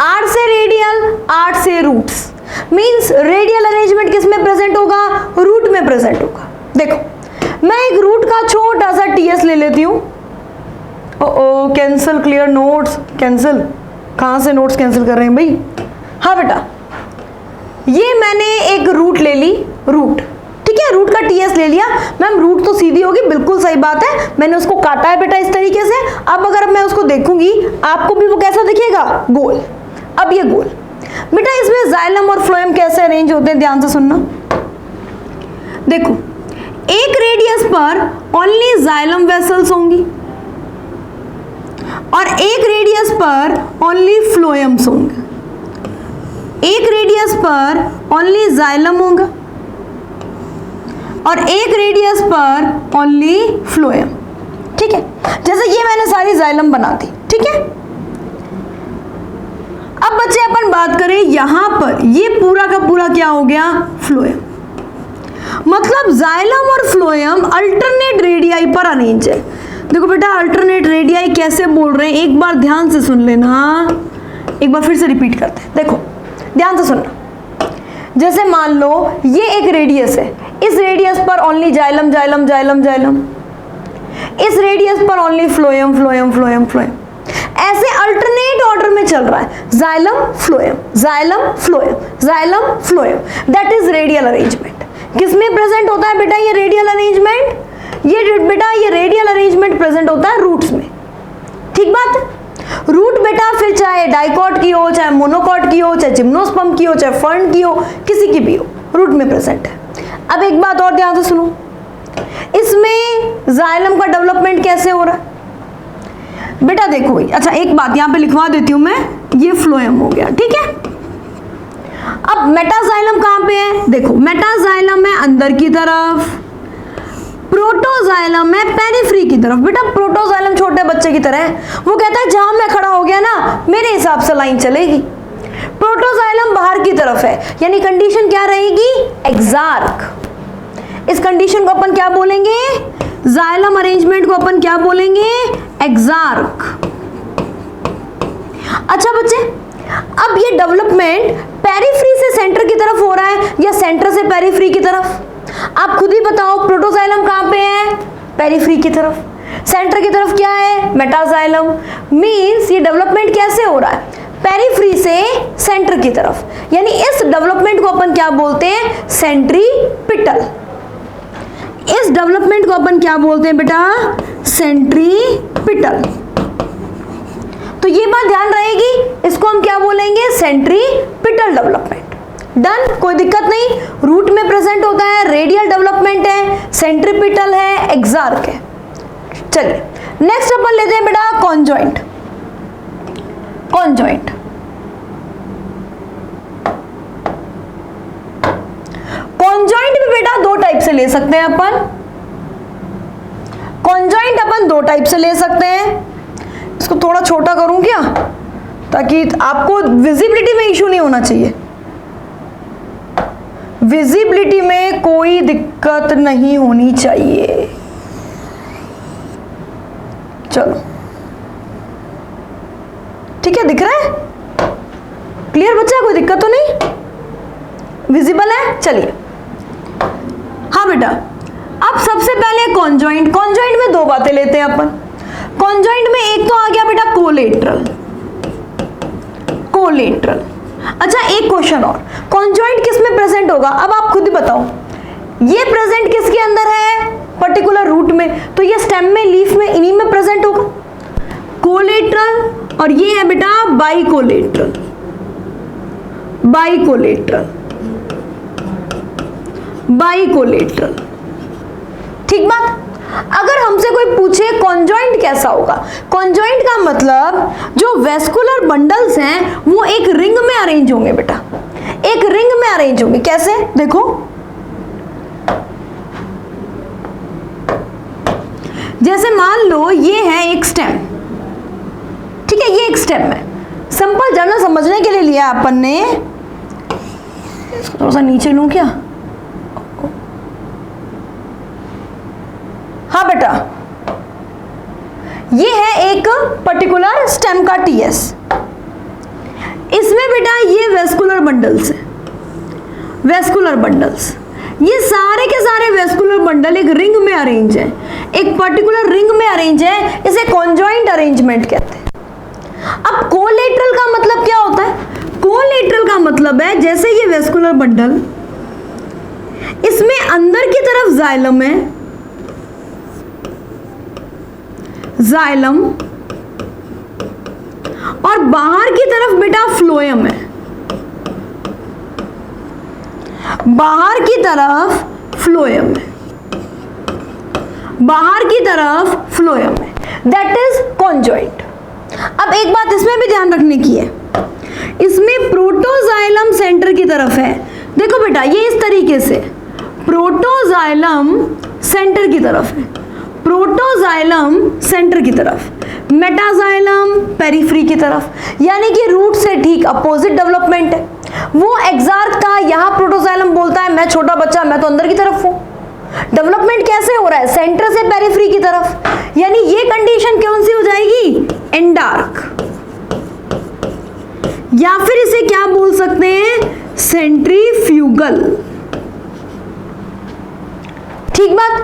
आर से रेडियल, आर से रूट्स। मींस रेडियल अरेंजमेंट किस में प्रेजेंट होगा, रूट में प्रेजेंट होगा। देखो मैं एक रूट का छोटा सा TS ले लेती हूं। ओ कैंसिल, क्लियर नोट्स कैंसिल। कहां से नोट्स कैंसिल कर रहे हैं भाई। हाँ बेटा ये मैंने एक रूट ले ली, रूट ठीक है, रूट का TS ले लिया। मैम रूट तो सीधी होगी, बिल्कुल सही बात है, मैंने उसको काटा है बेटा इस तरीके से। अब अगर मैं उसको देखूंगी आपको भी वो कैसा दिखेगा, गोल। अब ये गोल बेटा, इसमें जाइलम और फ्लोएम कैसे अरेंज होते हैं, ध्यान से सुनना। देखो एक रेडियस पर ओनली जाइलम वेसल्स होंगी और एक रेडियस पर ओनली फ्लोएम्स होंगे। एक रेडियस पर ओनली जाइलम होगा और एक रेडियस पर ओनली फ्लोएम। ठीक है, जैसे ये मैंने सारी जाइलम बना दी। ठीक है, अब बच्चे अपन बात करें यहां पर, ये पूरा का पूरा क्या हो गया, फ्लोएम। मतलब जाइलम और फ्लोएम अल्टरनेट रेडियाई पर अरेंज है। देखो बेटा अल्टरनेट रेडियाई कैसे बोल रहे हैं, एक बार ध्यान से सुन लेना, एक बार फिर से रिपीट करते हैं। देखो ध्यान से सुनना, जैसे मान लो ये एक रेडियस है, इस रेडियस पर only xylem xylem xylem xylem, इस रेडियस पर only phloem phloem phloem phloem. ऐसे अल्टरनेट ऑर्डर में चल रहा है, xylem phloem xylem phloem xylem phloem. That is radial arrangement. किसमें प्रेजेंट होता है बेटा ये रेडियल अरेंजमेंट, ये बेटा ये रेडियल अरेंजमेंट प्रेजेंट होता है रूट्स में। ठीक बात है, रूट बेटा फिर चाहे डाइकॉट की हो, चाहे मोनोकॉट की हो, चाहे जिम्नोस्पर्म की हो, चाहे फर्न की हो, किसी की भी हो, रूट में प्रेजेंट है। अब एक बात और ध्यान से सुनो, इसमें जाइलम का डेवलपमेंट कैसे हो रहा है। बेटा देखो भाई, अच्छा एक बात यहां पे लिखवा देती हूं मैं, ये फ्लोएम हो गया, ठीक है। अब मेटाजाइलम कहां पे है, देखो मेटाजाइलम है अंदर की तरफ, प्रोटोजाइलम है पेरिफेरी की तरफ। बेटा प्रोटोजाइलम छोटे बच्चे की तरह है, वो कहता है जहां मैं खड़ा हो गया ना मेरे हिसाब से लाइन चलेगी। प्रोटोजाइलम बाहर की तरफ है, यानी कंडीशन क्या रहेगी, एक्सार्क। इस कंडीशन को अपन क्या बोलेंगे, जाइलम अरेंजमेंट को अपन क्या बोलेंगे, एक्सार्क। अच्छा बच्चे, अब ये डेवलपमेंट पेरिफेरी से सेंटर की तरफ हो रहा है या सेंटर से पेरिफेरी की तरफ, आप खुद ही बताओ। प्रोटोजाइलम कहां पे है, पेरिफेरी की तरफ, सेंटर की तरफ क्या है, मेटाजाइलम। मींस ये डेवलपमेंट कैसे हो रहा है, पेरिफेरी से सेंटर की तरफ, यानी इस डेवलपमेंट को अपन क्या बोलते हैं, सेंट्रीपिटल। इस डेवलपमेंट को अपन क्या बोलते हैं बेटा, सेंट्रीपिटल। तो ये बात ध्यान रहेगी, इसको हम क्या बोलेंगे, सेंट्रीपिटल डेवलपमेंट। डन, कोई दिक्कत नहीं। रूट में प्रेजेंट होता है, रेडियल डेवलपमेंट है, सेंट्रीपिटल है, एक्सार्क है। चलिए नेक्स्ट अपन लेते हैं बेटा कॉन्जॉइंट। कॉन्जॉइंट, कॉन्जॉइंट भी बेटा दो टाइप से ले सकते हैं अपन। कॉन्जॉइंट अपन दो टाइप से ले सकते हैं। इसको थोड़ा छोटा करूं क्या, ताकि आपको विजिबिलिटी में इशू नहीं होना चाहिए। विजिबिलिटी में कोई दिक्कत नहीं होनी चाहिए। चलो ठीक है, दिख रहा है, क्लियर बच्चा, कोई दिक्कत तो नहीं, विजिबल है। चलिए हाँ बेटा, अब सबसे पहले कॉन्जॉइंट। कॉन्जॉइंट में दो बातें लेते हैं अपन। कॉन्जॉइंट में एक तो आ गया बेटा कोलेटरल, कोलेटरल। अच्छा एक क्वेश्चन और, कॉन्जॉइंट किस में प्रेजेंट होगा, अब आप खुद ही बताओ। ये प्रेजेंट किसके अंदर है, पर्टिकुलर रूट में, तो ये स्टेम में, लीफ में, इन्हीं में प्रेजेंट होगा, कोलेटरल। और ये है बेटा बाइकोलेटरल, बाइकोलेटरल, बाइकोलेटरल। ठीक बात। अगर हमसे कोई पूछे कॉन्जॉइंट कैसा होगा, कॉन्जॉइंट का मतलब जो वेस्कुलर बंडल्स हैं वो एक रिंग में अरेंज होंगे बेटा, एक रिंग में अरेंज होंगे। कैसे, देखो जैसे मान लो ये है एक स्टेम, ठीक है, ये एक स्टेम है। सिंपल जनरल समझने के लिए लिया अपन ने, इसको थोड़ा सा नीचे लूं क्या, हाँ बेटा, ये है एक पर्टिकुलर स्टेम का टीएस। इसमें बेटा ये वेस्कुलर बंडल्स है, वेस्कुलर बंडल्स, ये सारे के सारे वेस्कुलर बंडल एक रिंग में अरेंज है, एक पर्टिकुलर रिंग में अरेंज है, इसे कॉन्जॉइंट अरेंजमेंट कहते हैं। अब कोलेटरल का मतलब क्या होता है, कोलेटरल का मतलब है जैसे ये वेस्कुलर बंडल, इसमें अंदर की तरफ जाइलम है, जाइलम, और बाहर की तरफ बेटा फ्लोएम है, बाहर की तरफ फ्लोएम है, बाहर की तरफ फ्लोएम है, दैट इज कॉन्जॉइंट। अब एक बात इसमें भी ध्यान रखने की है, इसमें प्रोटोजाइलम सेंटर की तरफ है। देखो बेटा ये इस तरीके से प्रोटोजाइलम सेंटर की तरफ है, प्रोटोजाइलम सेंटर की तरफ, मेटाजाइलम पेरिफेरी की तरफ, यानी कि रूट से ठीक अपोजिट डेवलपमेंट है। वो एक्सार्क था, यहां प्रोटोजाइलम बोलता है मैं छोटा बच्चा, मैं तो अंदर की तरफ हूं। डेवलपमेंट कैसे हो रहा है, सेंटर से पेरिफेरी की तरफ, यानी ये कंडीशन कौन सी हो जाएगी, एंडार्क, या फिर इसे क्या बोल सकते हैं, सेंट्रीफ्यूगल। ठीक बात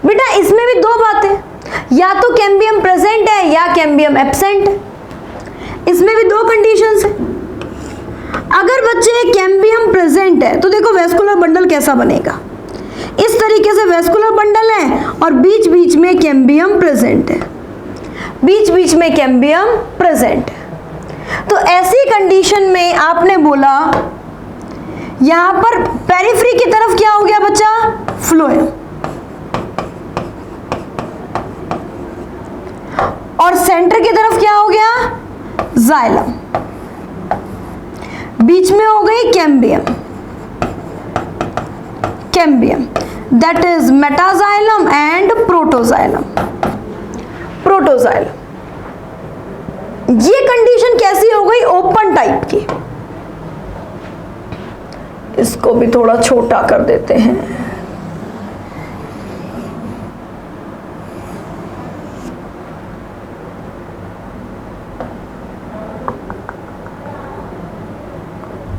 बेटा। इसमें भी दो बातें, या तो कैम्बियम प्रेजेंट है या कैम्बियम एब्सेंट है, इसमें भी दो कंडीशंस है। अगर बच्चे कैम्बियम प्रेजेंट है तो देखो वेस्कुलर बंडल कैसा बनेगा, इस तरीके से वेस्कुलर बंडल है और बीच बीच में कैम्बियम प्रेजेंट है, बीच बीच में कैम्बियम प्रेजेंट है। तो ऐसी कंडीशन में आपने बोला यहां पर पेरिफेरी की तरफ क्या हो गया बच्चा, फ्लोएम, और सेंटर की तरफ क्या हो गया, जाइलम, बीच में हो गई cambium, cambium, that is metaxylem and protoxylem, protoxylem. ये कंडीशन कैसी हो गई, ओपन टाइप की। इसको भी थोड़ा छोटा कर देते हैं।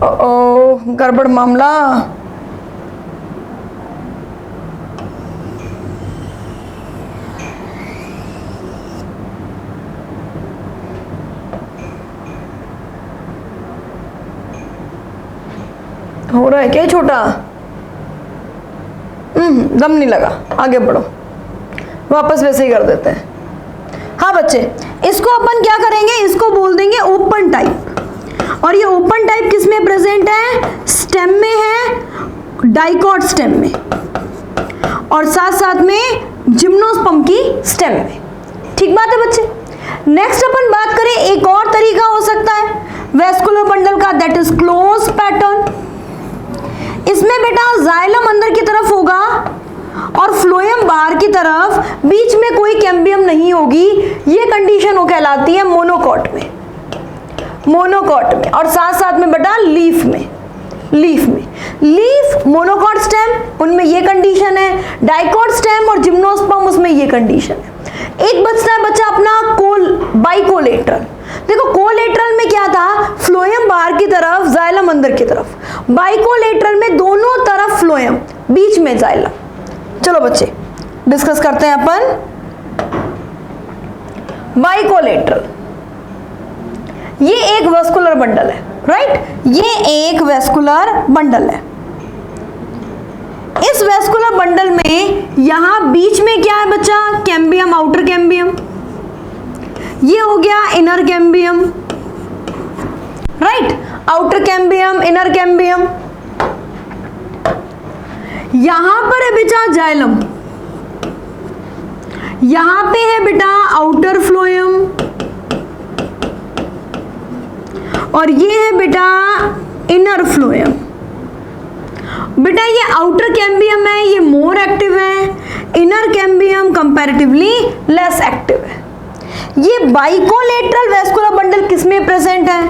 ओ गड़बड़ मामला। हो रहा है क्या छोटा, दम नहीं लगा, आगे बढ़ो, वापस वैसे ही कर देते हैं। हाँ बच्चे, इसको अपन क्या करेंगे, इसको बोल देंगे ओपन टाइप। और ये ओपन टाइप किस में प्रेजेंट है, स्टेम में है, डाइकॉट स्टेम में, और साथ साथ में जिम्नोस्पर्म की स्टेम में। ठीक बात है बच्चे। नेक्स्ट अपन बात करें, एक और तरीका हो सकता है वेस्कुलर बंडल का, दैट इज क्लोज पैटर्न। इसमें बेटा जाइलम अंदर की तरफ होगा और फ्लोएम बाहर की तरफ, बीच में कोई कैम्बियम नहीं होगी। ये कंडीशन वो कहलाती है मोनोकॉट में, मोनोकॉट में। और साथ साथ में बेटा लीफ में, लीफ में, लीफ मोनोकॉट स्टेम, उनमें ये कंडीशन है। डाइकॉट स्टेम और जिम्नोस्पर्म, उसमें ये कंडीशन है। एक बचता है बच्चा अपना बाइकोलेटरल। देखो कोलेटरल में क्या था, फ्लोएम बाहर की तरफ, जाइलम अंदर की तरफ। बाइकोलेटरल में दोनों तरफ फ्लोएम, बीच में जाइलम। चलो बच्चे डिस्कस करते हैं अपन बाइकोलेटरल। ये एक वेस्कुलर बंडल है, राइट, ये एक वेस्कुलर बंडल है। इस वेस्कुलर बंडल में यहां बीच में क्या है बच्चा, कैम्बियम, आउटर कैम्बियम, ये हो गया inner cambium, right, outer cambium, inner cambium. यहां पर है बेटा जाइलम, यहां पे है बेटा आउटर फ्लोएम, और ये है बेटा इनर फ्लोएम। बेटा ये आउटर कैम्बियम है, ये मोर एक्टिव है, inner cambium comparatively less active है। ये बाइकोलेटरल वेस्कुलर बंडल किसमें प्रेजेंट है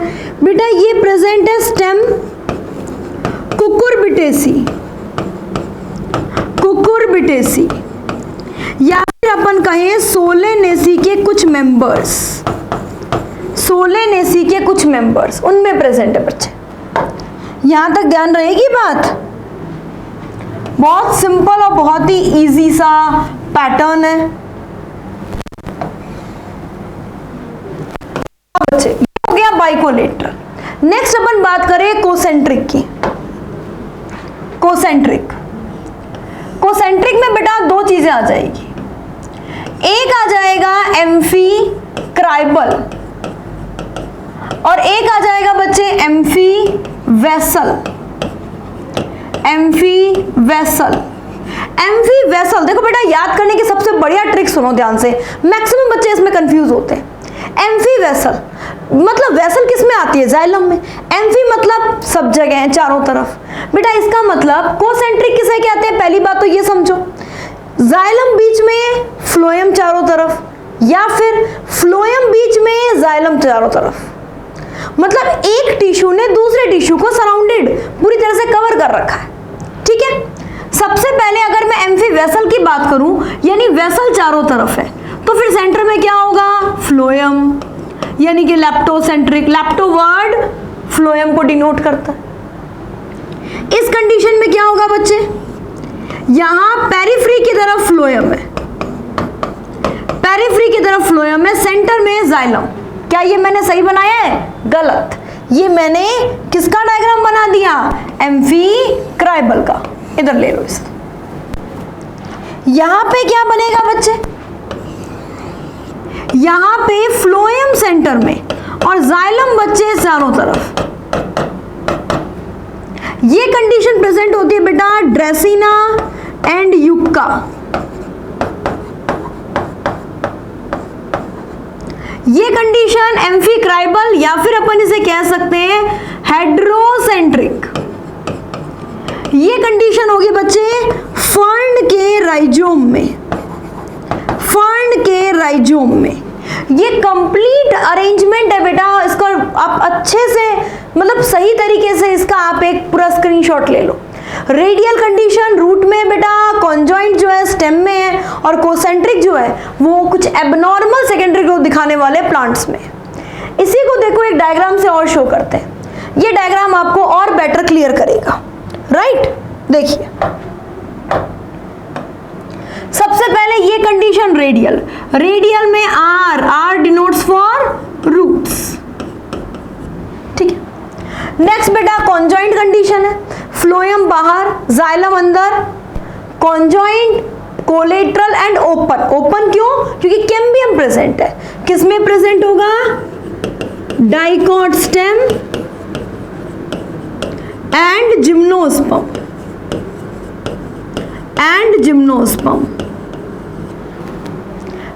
बेटा, ये प्रेजेंट है स्टेम कुकुरबिटेसी, कुकुरबिटेसी, या फिर अपन कहें सोलेनेसी के कुछ मेंबर्स, सोलेनेसी के कुछ मेंबर्स उनमें प्रेजेंट है बच्चे। यहां तक ध्यान रहेगी बात, बहुत सिंपल और बहुत ही इजी सा पैटर्न है बच्चे। हो गया बाइकोलेटरल। नेक्स्ट अपन बात करें कोसेंट्रिक की। कोसेंट्रिक, कोसेंट्रिक में बेटा दो चीजें आ जाएगी, एक आ जाएगा एम्फीक्राइबल और एक आ जाएगा बच्चे एम्फीवेसल। एम्फीवेसल, एम्फीवेसल देखो बेटा याद करने की सबसे बढ़िया ट्रिक सुनो ध्यान से, मैक्सिमम बच्चे इसमें कंफ्यूज होते हैं। एम्फीवेसल मतलब वेसल किस में आती है, जाइलम में। एम्फी मतलब सब जगह है, चारों तरफ। बेटा इसका मतलब कोसेंट्रिक किसे कहते हैं, पहली बात तो ये समझो, जाइलम बीच में, फ्लोएम चारों तरफ, या फिर फ्लोएम बीच में, जाइलम चारों तरफ। मतलब एक टिश्यू ने दूसरे टिश्यू को सराउंडेड पूरी तरह से कवर कर रखा है। ठीक है, सबसे पहले अगर मैं एम्फीवेसल की बात करूं, यानी वेसल चारों तरफ है, तो फिर सेंटर में क्या होगा, फ्लोएम, यानी कि लेप्टोसेंट्रिक। लेप्टो वर्ड फ्लोएम को डिनोट करता है। इस कंडीशन में क्या होगा बच्चे, यहां पेरिफ्री की तरफ फ्लोएम है, पेरिफ्री की तरफ फ्लोएम है, सेंटर में जाइलम। क्या ये मैंने सही बनाया है, गलत, ये मैंने किसका डायग्राम बना दिया, एम्फीक्राइबल का। इधर ले लो इसे। यहां पे क्या बनेगा बच्चे, यहां पे फ्लोएम सेंटर में और जाइलम बच्चे चारों तरफ। ये कंडीशन प्रेजेंट होती है बेटा ड्रेसिना एंड युक्का। ये कंडीशन एम्फीक्राइबल या फिर अपन इसे कह सकते हैं हेड्रोसेंट्रिक। ये कंडीशन होगी बच्चे फर्न के राइजोम में, फर्न के राइजोम में। ये कंप्लीट अरेंजमेंट है बेटा, इसका आप अच्छे से मतलब सही तरीके से इसका आप एक पूरा स्क्रीनशॉट ले लो। रेडियल कंडीशन रूट में बेटा, कॉन्जॉइंट जो है स्टेम में है, और कोसेंट्रिक जो है वो कुछ एबनॉर्मल सेकेंडरी ग्रोथ दिखाने वाले प्लांट्स में। इसी को देखो एक डायग्राम से और शो करते हैं, ये डायग्राम आपको और बेटर क्लियर करेगा, राइट। देखिए सबसे पहले ये कंडीशन रेडियल, रेडियल में R, R denotes for roots, ठीक है। नेक्स्ट बेटा कॉन्जॉइंट कंडीशन है, फ्लोएम बाहर, जाइलम अंदर, conjoint, collateral and open. Open क्यों? क्योंकि कैम्बियम प्रेजेंट है। किसमें प्रेजेंट होगा? Dicot stem and gymnosperm, and gymnosperm.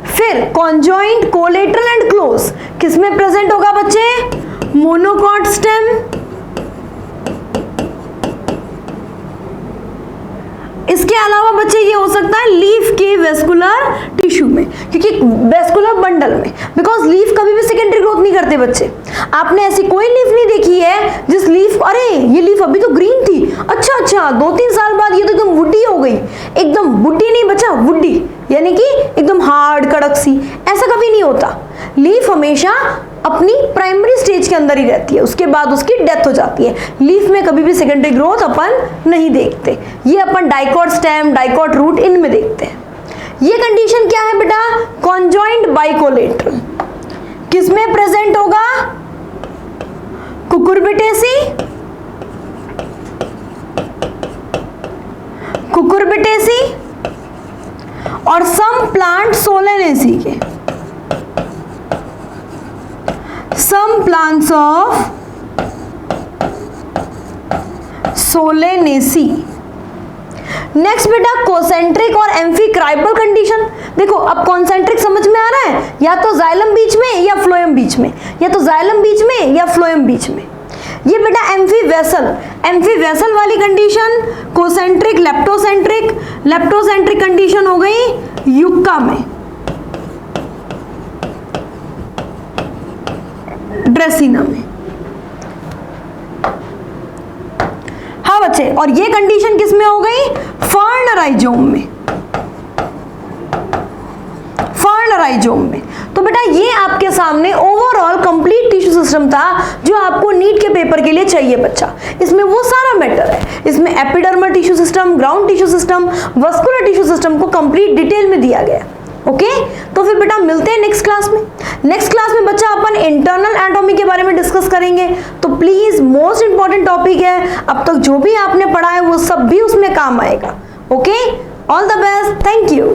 फिर कॉन्जॉइंट, कोलेट्रल एंड क्लोज किसमें प्रेजेंट होगा बच्चे? मोनोकॉट स्टेम, इसके अलावा बच्चे ये हो सकता है लीफ के वेस्कुलर टिश्यू में, क्योंकि वेस्कुलर बंडल में, बिकॉज लीफ कभी भी सेकेंडरी ग्रोथ नहीं करते बच्चे। आपने ऐसी कोई लीफ नहीं देखी है जिस लीफ, अरे ये लीफ अभी तो ग्रीन थी, अच्छा 2-3 साल बाद ये तो एकदम वुडी हो गई। एकदम वुडी नहीं बच्चा, वुडी यानी कि एकदम हार्ड कड़क सी, ऐसा कभी नहीं होता। लीफ हमेशा अपनी प्राइमरी स्टेज के अंदर ही रहती है, उसके बाद उसकी डेथ हो जाती है। लीफ में कभी भी सेकेंडरी ग्रोथ अपन नहीं देखते, ये अपन डाइकॉट स्टेम, डाइकॉट रूट इनमें देखते हैं। ये कंडीशन क्या है बेटा? कॉन्जॉइंट बाइकोलेट्रल। किसमें प्रेजेंट होगा? कुकुरबिटेसी, कुकुरबिटेसी और सम प्लांट सोलेनेसी के, some plants of Solanaceae. Next बेटा कोसेंट्रिक और एम्फीक्राइबल कंडीशन। देखो अब कॉन्सेंट्रिक समझ में आ रहा है, या तो जाइलम बीच में या फ्लोएम बीच में, या तो जाइलम बीच में या फ्लोएम बीच में। ये बेटा एम्फी वेसल, एम्फी वेसल वाली कंडीशन कोसेंट्रिक, लेप्टोसेंट्रिक, लेप्टोसेंट्रिक कंडीशन हो गई युक्का में, ड्रेसिना में। हाँ बच्चे, और ये कंडीशन किस में हो गई? फर्न राइजोम में, फर्न राइजोम में। तो बेटा ये आपके सामने ओवरऑल कंप्लीट टिश्यू सिस्टम था जो आपको नीट के पेपर के लिए चाहिए बच्चा। इसमें वो सारा मैटर है, इसमें epidermal tissue system, ground tissue system, vascular tissue system को कंप्लीट डिटेल में दिया गया। ओके तो फिर बेटा मिलते हैं नेक्स्ट क्लास में। नेक्स्ट क्लास में बच्चा अपन इंटरनल एनाटॉमी के बारे में डिस्कस करेंगे। तो प्लीज मोस्ट इंपॉर्टेंट टॉपिक है, अब तक जो भी आपने पढ़ा है वो सब भी उसमें काम आएगा। Okay all the best, thank you.